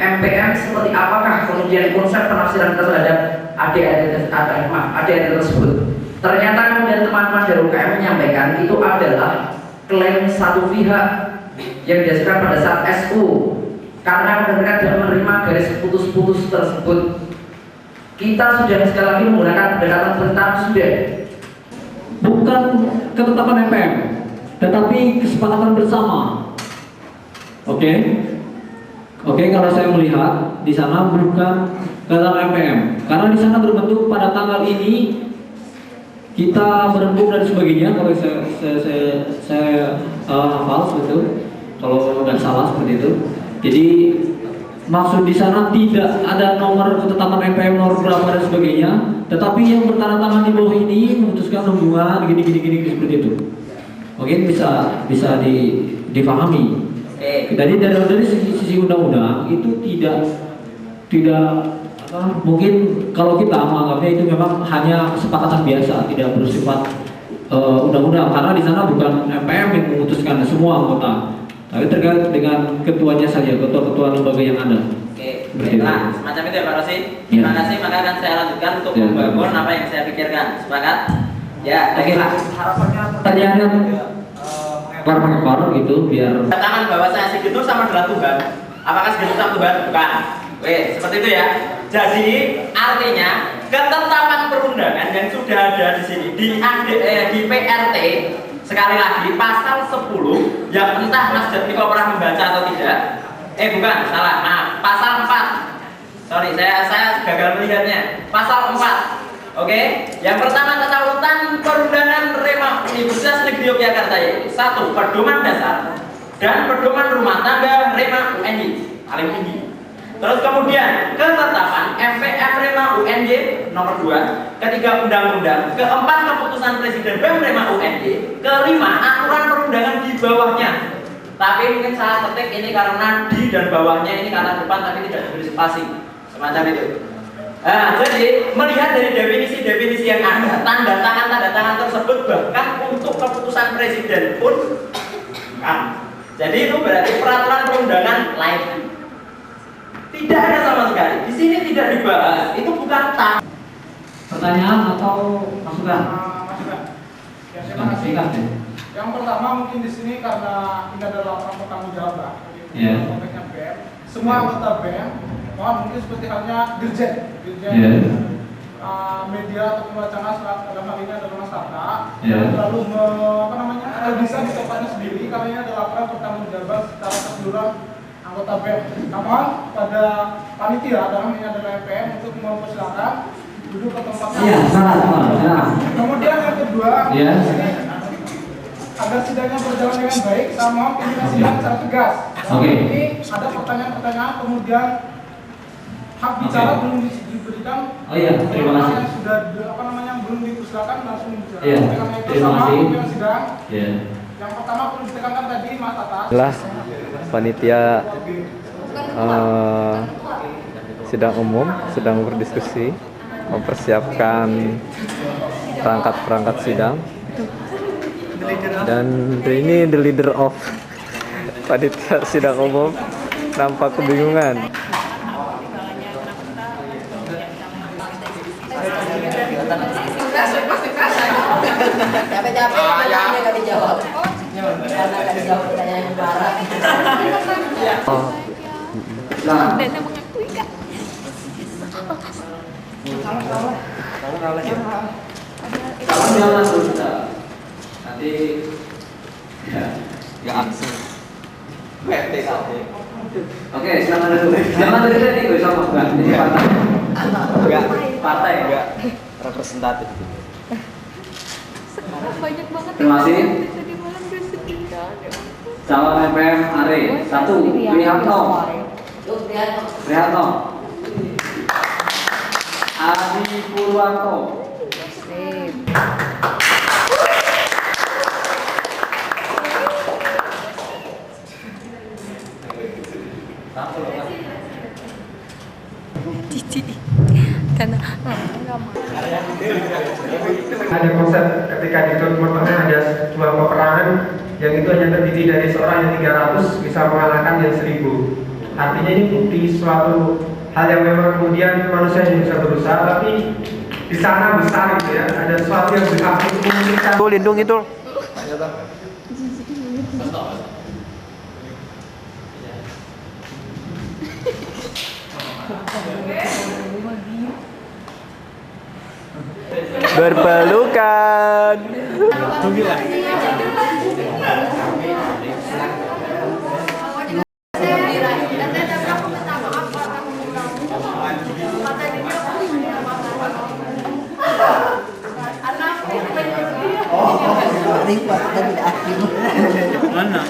MPM seperti apakah kemudian konsep penafsiran terhadap ADART tersebut. Ternyata kemudian teman-teman dari UKM menyampaikan itu adalah klaim satu pihak yang didasarkan pada saat SU, karena mereka tidak menerima garis putus-putus tersebut. Kita sudah sekali lagi menggunakan pendekatan tentang sudah Bukan ketetapan MPM, tetapi kesepakatan bersama. Oke, kalau saya melihat di sana bukan ketetapan MPM, karena di sana berbentuk pada tanggal ini kita berembuk dan sebagainya. Kalau saya hafal betul, kalau nggak salah seperti itu. Jadi maksud di sana tidak ada nomor ketetapan MPM nomor berapa dan sebagainya, tetapi yang bertanda tangan di bawah ini memutuskan hubungan gini seperti itu. Mungkin bisa difahami. Jadi dari sisi undang-undang itu tidak mungkin kalau kita menganggapnya itu memang hanya kesepakatan biasa, tidak bersifat undang-undang, karena di sana bukan MPM yang memutuskan semua anggota, tapi terkait dengan ketuanya saja, ketua-ketua lembaga yang ada. Oke, baiklah, semacam itu ya Pak Rosi. Terima kasih, maka akan saya lanjutkan untuk membangun apa yang saya pikirkan. Sepakat? Ya, oke Pak. Pertanyaan yang kepar gitu biar. Katakan bahwa saya Sigit sama adalah Tuhan. Apakah Sigit sama Tuhan? Bukan. Oke, seperti itu ya. Jadi artinya ketetapan perundangan yang sudah ada di sini di PRT, sekali lagi pasal 10 yang entah Mas Jatmiko pernah membaca atau tidak. Bukan, salah. Maaf, pasal 4. Sorry, saya gagal melihatnya. Pasal 4. Oke, yang pertama tata urutan perundangan Rema Universitas Negeri Yogyakarta yaitu 1. Pedoman dasar dan pedoman rumah tangga Rema UNY paling tinggi. Terus kemudian ketetapan MPM Rema UNY nomor 2, ketiga undang-undang, keempat keputusan Presiden BEM Rema UNY, kelima aturan perundangan di bawahnya. Tapi mungkin saya ketik ini karena di dan bawahnya ini kata depan tapi tidak diberi spasi, semacam itu. Nah, jadi melihat dari definisi-definisi yang ada, tanda tangan tersebut bahkan untuk keputusan presiden pun kan. Jadi itu berarti peraturan perundangan lain. Tidak ada sama sekali. Di sini tidak dibahas. Itu bukan tang. Pertanyaan atau masukan? Masukan. Ya, terima kasih. Yang pertama mungkin di sini karena ini adalah laporan pertanggungjawaban. Iya. Semua anggota BEM, mungkin seperti halnya dirjen, media atau pembacaan saat dalam hal ini adalah Mas Tata, lalu bisa di tempatnya sendiri karena ini adalah laporan pertanggungjawaban secara keseluruhan anggota BEM. Namun pada panitia dalam ini adalah MPM untuk mempersilakan duduk ke tempatnya. Iya, salah. Kemudian yang kedua, di sini agar sidangnya berjalan dengan baik, saya mohon pimpinan sidang secara tegas. Ini ada pertanyaan-pertanyaan, kemudian hak bicara belum diberikan. Oh iya, terima kasih. Yang sudah belum dipersilakan langsung bicara. Iya, terima kasih. Pimpinan sidang. Iya. Yang pertama perlu ditekankan tadi Mas Tata. Adalah panitia sidang umum sedang berdiskusi mempersiapkan perangkat-perangkat sidang. Dan ini the leader of panitia sidang umum nampak kebingungan. Capek-capek nggak dijawab. Karena nggak dijawab pertanyaan yang barat. Dan mengakui kak. Nanti ya akses. Oke, silakan dulu. Jangan dari gue sama enggak. Ini partai. Enggak, partai enggak representatif. Banyak banget. Terima kasih. Tadi malam gue sedih kan. Calon MPM Are 1 Priharto. Adi Purwanto. Cici. Karena ada konsep ketika di pertemuan ada sebuah peperangan yang itu hanya terdiri dari seorang yang 300 bisa mengalahkan yang 1000. Artinya ini bukti suatu hal yang memang kemudian manusia yang bisa berusaha, tapi di sana besar gitu ya, ada sesuatu yang bisa memungkinkan. Tuh lindung itu. Berpelukan. Mana?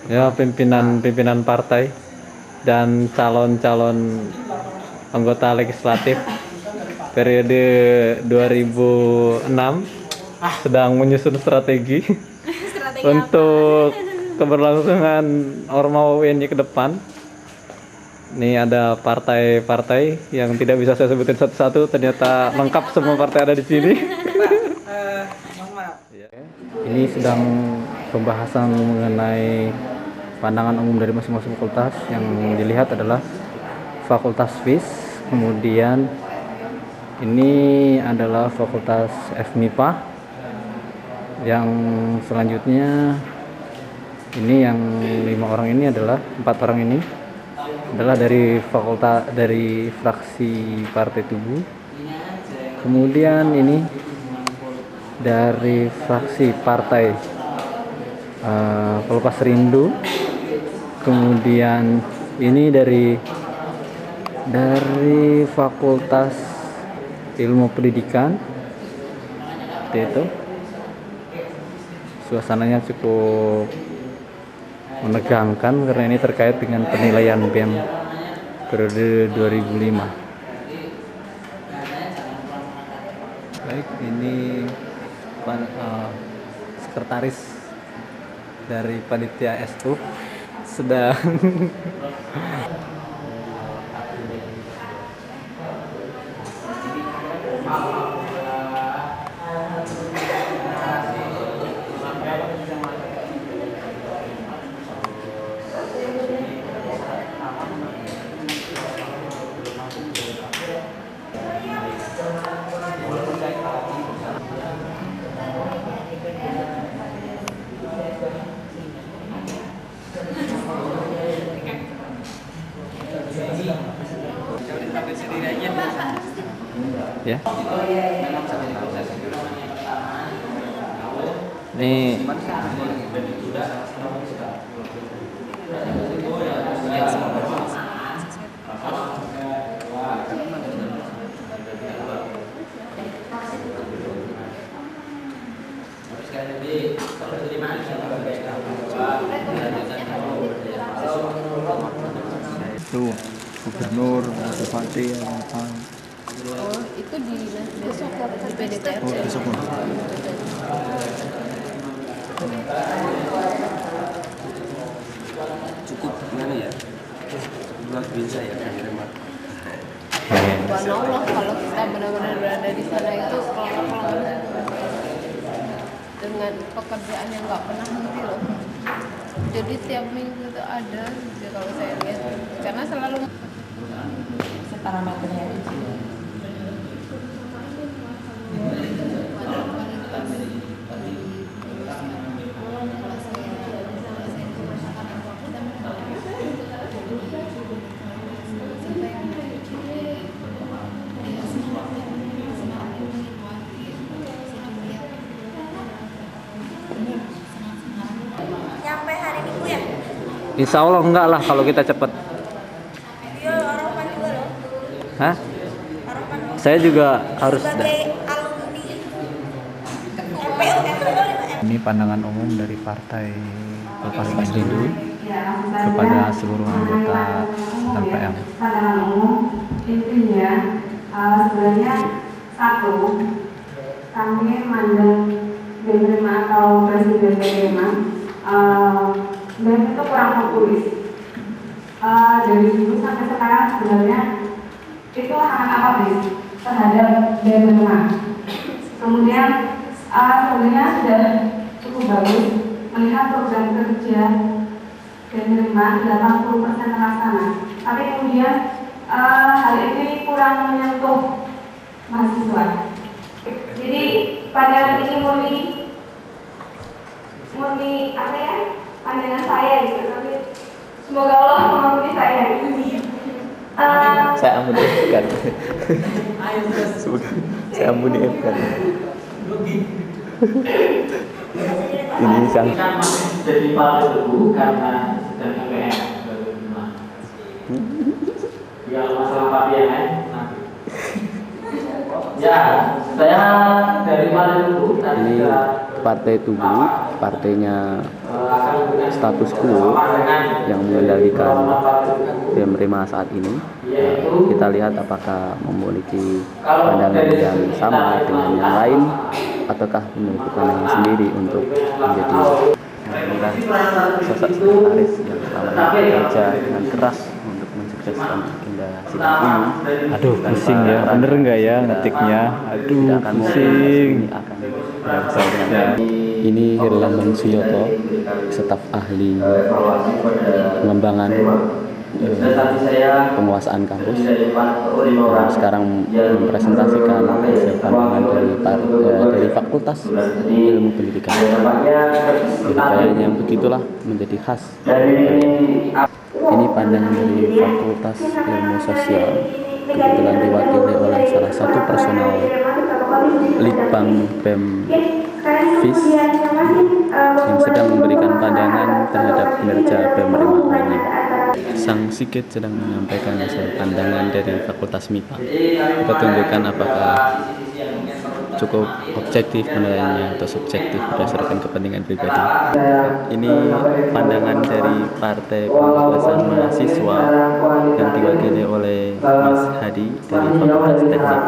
Ya, pimpinan partai dan calon-calon anggota legislatif periode 2006 sedang menyusun strategi untuk keberlangsungan Ormawa UNY ke depan. Ini ada partai-partai yang tidak bisa saya sebutin satu-satu, ternyata lengkap semua partai ada di sini. Ini sedang pembahasan mengenai pandangan umum dari masing-masing fakultas. Yang dilihat adalah Fakultas FIS, kemudian ini adalah Fakultas FMIPA, yang selanjutnya ini yang 5 orang ini adalah 4 orang ini adalah dari fraksi Partai Tubuh, kemudian ini dari fraksi Partai Pelepas Rindu, kemudian ini dari Fakultas ilmu pendidikan. Seperti itu. Suasananya cukup menegangkan karena ini terkait dengan penilaian BEM periode 2005. Baik, ini sekretaris dari panitia SU sedang ya. Ini itu gubernur, bupati, apa? Oh, itu di besok di PDPR. Oh, besok. Cukup gimana ya? Luar biasa ya Rema. Subhanallah, kalau kita benar-benar berada di sana itu pelan-pelan dengan pekerjaan yang nggak pernah henti loh. Jadi tiap minggu itu ada, ya kalau saya lihat, karena selalu Setara material itu. Nyampe hari Minggu ya? Insya Allah enggak lah kalau kita cepat. Iya, Arafah juga loh. Hah? Arafah loh. Saya juga harus. Sebagai alumni MPU. Ini pandangan umum dari Partai Golkar Indo kepada seluruh anggota MPM. Pandangan umum intinya sebenarnya satu, kami mandang BEM atau Presiden BEM BEM itu kurang populis. Dari dulu sampai sekarang sebenarnya itu sangat apatis terhadap BEM. Kemudian sebenarnya sudah cukup bagus melihat program kerja BEM 80% terlaksana. Tapi kemudian hal ini kurang menyentuh mahasiswa. Jadi pandangan ini murni apa ya, pandangan saya gitu. Tapi semoga Allah mengampuni saya. Saya ampuni Efkan. Semoga saya ampuni Efkan. Ini sang jadi partai teguh karena sedang MPM 2005. Ya masalah Pak Dian nanti. Ya, saya dari partai teguh Ini partai Tugu, partainya status quo yang mengendalikan BEM Rema saat ini. Kita lihat apakah memiliki pandangan yang sama dengan yang lain ataukah memiliki pandangan sendiri untuk menjadi sosok sekretaris yang selama ini bekerja dengan keras untuk mensukseskan agenda sidang ini. Aduh, pusing ya. Bener nggak ya ngetiknya? Aduh, pusing. Ini Herlambang Suyoto, staf ahli pengembangan penguasaan kampus, yang sekarang mempresentasikan hasil pandangan dari Fakultas Ilmu Pendidikan. Jadi kayaknya begitulah menjadi khas. Ini pandangan dari Fakultas Ilmu Sosial, kebetulan diwakili oleh salah satu personal Litbang BEM FIS yang sedang memberikan pandangan terhadap kinerja BEM Rema ini. Sang Sigit sedang menyampaikan hasil pandangan dari Fakultas MIPA. Kita tunjukkan apakah cukup objektif penilaiannya atau subjektif berdasarkan kepentingan pribadi. Ini pandangan dari Partai Pembebasan Mahasiswa yang diwakili oleh Mas Hadi dari Fakultas Teknik.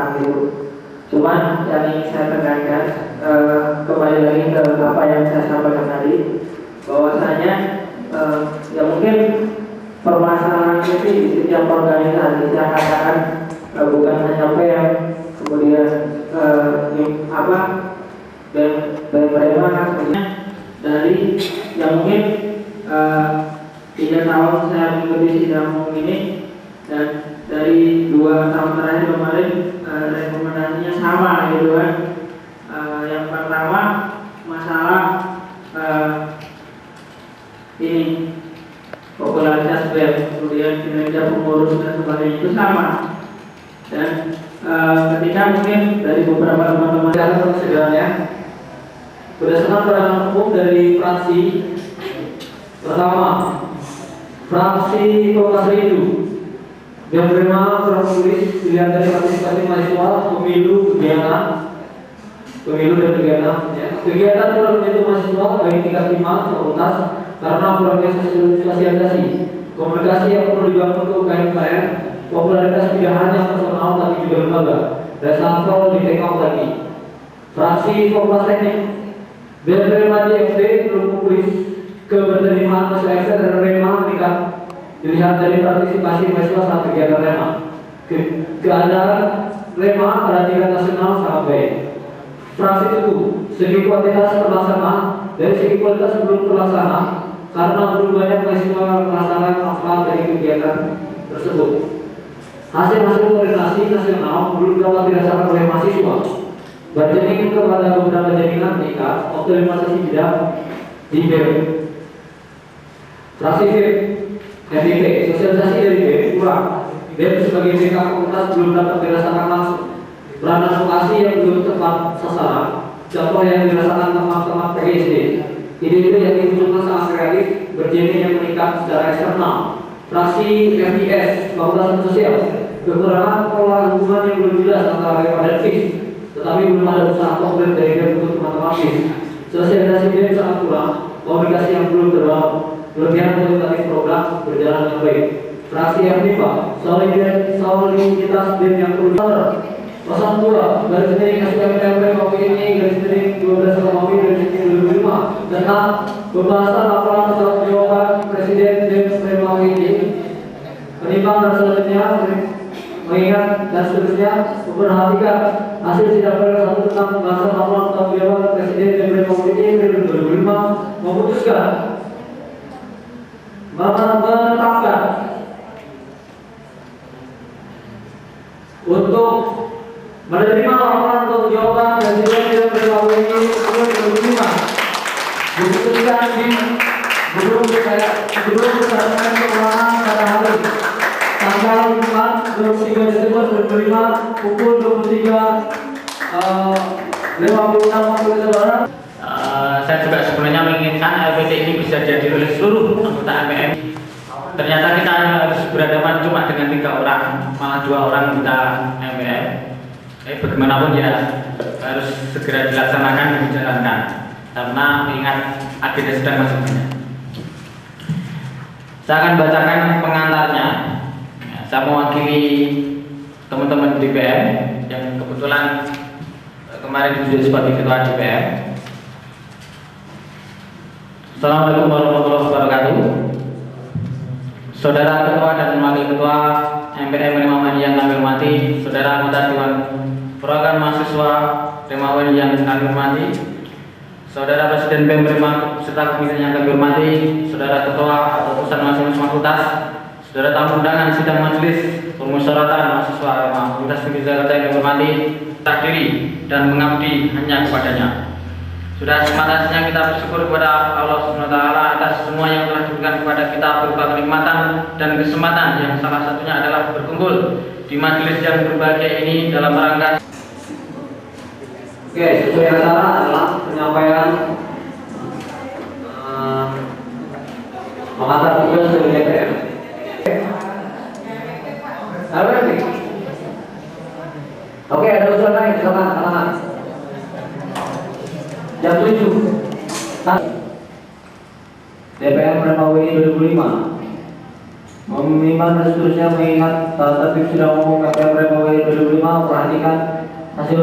Cuman yang ingin saya tekankan kembali lagi ke apa yang saya sampaikan tadi, bahwasanya ya mungkin permasalahan ini di setiap organisasi saya katakan bukan hanya PM, kemudian dan kemudian dari yang mungkin 3 tahun saya mengikuti sidang umum ini, dan dari 2 tahun terakhir kemarin rekomendasinya sama gitu kan. Yang pertama masalah ini popularitas BEM, kemudian kinerja pengurus dan sebagainya itu sama. Dan ketika mungkin dari beberapa teman-teman dalam segalanya berdasarkan peraturan umum dari fraksi pertama, fraksi Fakultas Rindu yang menerima surat tulis pilihan dari partisipasi mahasiswa pemilu dan kegiatan kegiatan pemilu mahasiswa baik tingkat 5 fakultas karena sosialisasi komunikasi yang perlu dibangun untuk KMKM, popularitas tidak hanya personal tapi juga lembaga dan sampel di take out lagi. Fraksi Fakultas Teknik dan menerima DFT belum publis keberterimaan mahasiswa ekster dan REMA meningkat dilihat dari partisipasi mahasiswa saat kegiatan REMA. Keadaan REMA pada tingkat nasional sangat baik. Fraksi itu segi kuantitas terlaksana dari segi kualitas belum terlaksana karena belum banyak mahasiswa melaksanakan manfaat dari kegiatan tersebut. Hasil-hasil koordinasi nasional belum dapat dirasakan oleh mahasiswa. Berjenis kepada beberapa jaringan meningkat optimalisasi bidang di BEM. Fraksi FIP, sosialisasi dari BEM kurang. BEM sebagai BK fakultas belum dapat dirasakan langsung. Peran advokasi yang belum tepat sasaran, contoh yang dirasakan teman-teman PGSD. Ide-ide yang dimunculkan sangat kreatif, berjenis yang meningkat secara eksternal. Fraksi FIS, Fakultas Sosial, kekurangan pola hubungan yang belum jelas antara REMA dan FIS, tetapi belum ada usaha konkret dari BEM untuk teman-teman FIS. Sosialisasi BEM sangat kurang, komunikasi yang belum terbangun, kelebihan kualitatif program berjalan dengan baik. Fraksi FIPA, soliditas BEM yang perlu diatur. Pasal 2, garis miring SPMPMP Kopi ini, garis miring 12 garis miring 2005 tentang pembahasan laporan pertanggungjawaban Presiden BEM Prima ini. Menimbang dan selanjutnya mengingat dan seterusnya memperhatikan hasil sidang pleno 1 tentang pembahasan laporan pertanggungjawaban Presiden BEM Prima ini 2005 memutuskan menetapkan untuk menerima laporan pertanggungjawaban Presiden BEM Prima ini 2005 diputuskan sebelum berdasarkan keterangan pada hari tanggal 23 Desember 2005 pukul 23.56 waktu Indonesia Barat. Saya juga sebenarnya menginginkan LPT ini bisa dihadiri oleh seluruh anggota MPM. Ternyata kita harus berhadapan cuma dengan 3 orang, malah 2 orang anggota MPM. Bagaimanapun ya harus segera dilaksanakan dan dijalankan karena mengingat agenda sedang masih banyak. Saya akan bacakan pengantarnya. Saya mewakili teman-teman DPM yang kebetulan kemarin ditunjuk sebagai ketua DPM. Assalamualaikum warahmatullahi wabarakatuh. Saudara Ketua dan Wakil Ketua MPM Remawan yang kami hormati, saudara anggota Dewan Perwakilan Mahasiswa Remawan yang kami hormati, saudara Presiden BEM Rema serta komisi yang kami hormati, saudara Ketua atau Pusat Mahasiswa Fakultas, saudara tamu undangan sidang majelis permusyawaratan mahasiswa Rema Fakultas Tinggi Jakarta yang kami hormati, takdiri dan mengabdi hanya kepadanya. Sudah semangatnya kita bersyukur kepada Allah SWT atas semua yang telah diberikan kepada kita berupa kenikmatan dan kesempatan yang salah satunya adalah berkumpul di majelis yang berbahagia ini dalam rangka. Oke, sesuai acara adalah penyampaian mengantar tugas dari DPR. Halo lagi. Oke, ada usulan lain, silakan tangan. Jam 7. DPR Prema UI 2005 memimpin dan seterusnya mengingat tertib sidang umum DPR Prema UI 2005 perhatikan hasil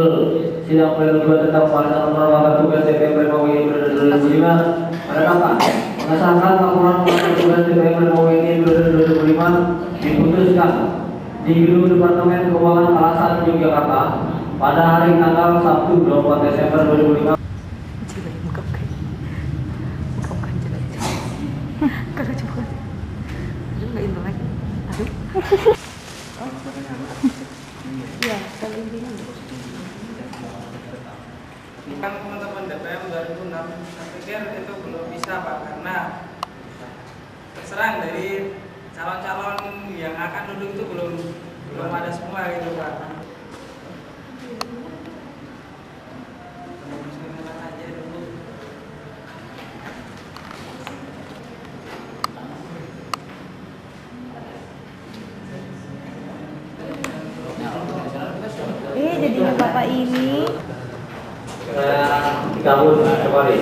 sidang pleno 2 tentang pembahasan penerapan tugas DPR Prema UI 2005 menetapkan mengesahkan laporan pembahasan tugas DPR Prema UI 2005 diputuskan di Gedung Departemen Keuangan Kalasan Yogyakarta pada hari tanggal Sabtu 24 Desember 2005. Iya, kali ini. Kan teman-teman DPM 2006, saya pikir itu belum bisa Pak, karena terserang dari calon-calon yang akan duduk itu belum ada semua gitu Pak. Aja dulu. Jadi bapak ini Kabut kembali.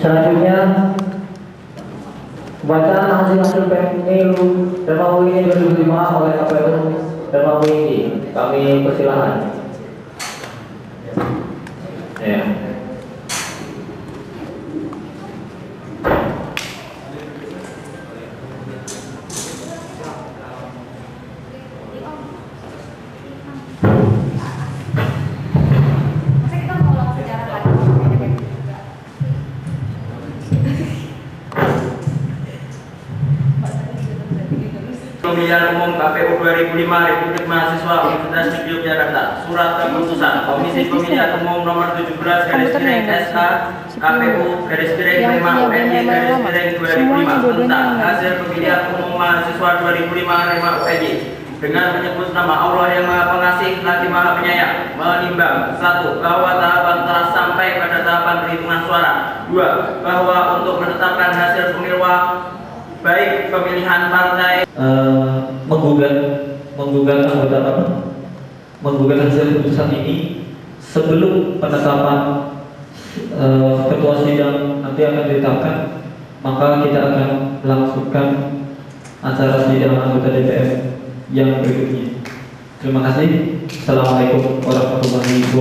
Selanjutnya bacaan hasil pemilu Prema UI 2005 oleh KPU Prema UI. Kami persilahkan. Ya. Pemilihan Umum KPU 2005 Republik Mahasiswa Universitas Negeri Yogyakarta. Surat keputusan Komisi Pemilihan Umum nomor 17 /SK KPU /5 UNY /2005 tentang hasil pemilihan umum mahasiswa 2005 REMA UNY dengan menyebut nama Allah yang Maha Pengasih lagi Maha Penyayang, menimbang 1. Bahwa tahapan telah sampai pada tahapan perhitungan suara. 2. Bahwa untuk menetapkan hasil pemilu baik pemilihan partai menggugat hasil putusan ini sebelum penetapan ketua sidang nanti akan ditetapkan, maka kita akan melangsungkan acara sidang anggota DPR yang berikutnya. Terima kasih. Assalamualaikum warahmatullahi wabarakatuh.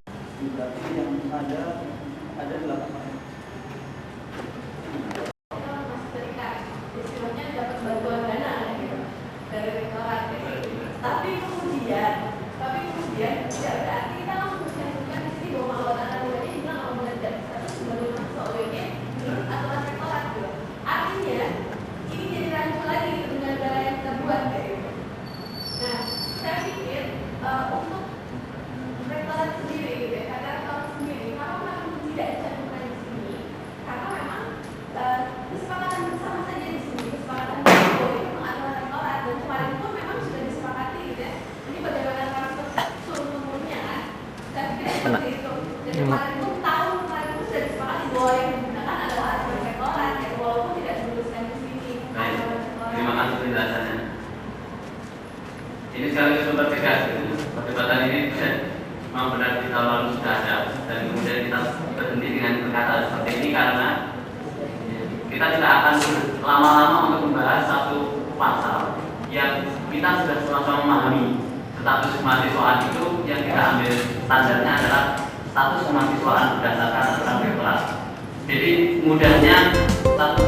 Terima kasih penjelasannya. Ini sekaligus mempertegas perdebatan ini memang benar di tahun lalu sudah ada, dan kemudian kita berhenti dengan perkataan seperti ini karena kita tidak akan lama-lama untuk membahas satu pasal yang kita sudah sama-sama memahami. Status kemahasiswaan itu yang kita ambil standarnya adalah status kemahasiswaan berdasarkan aturan rektorat. Jadi mudahnya status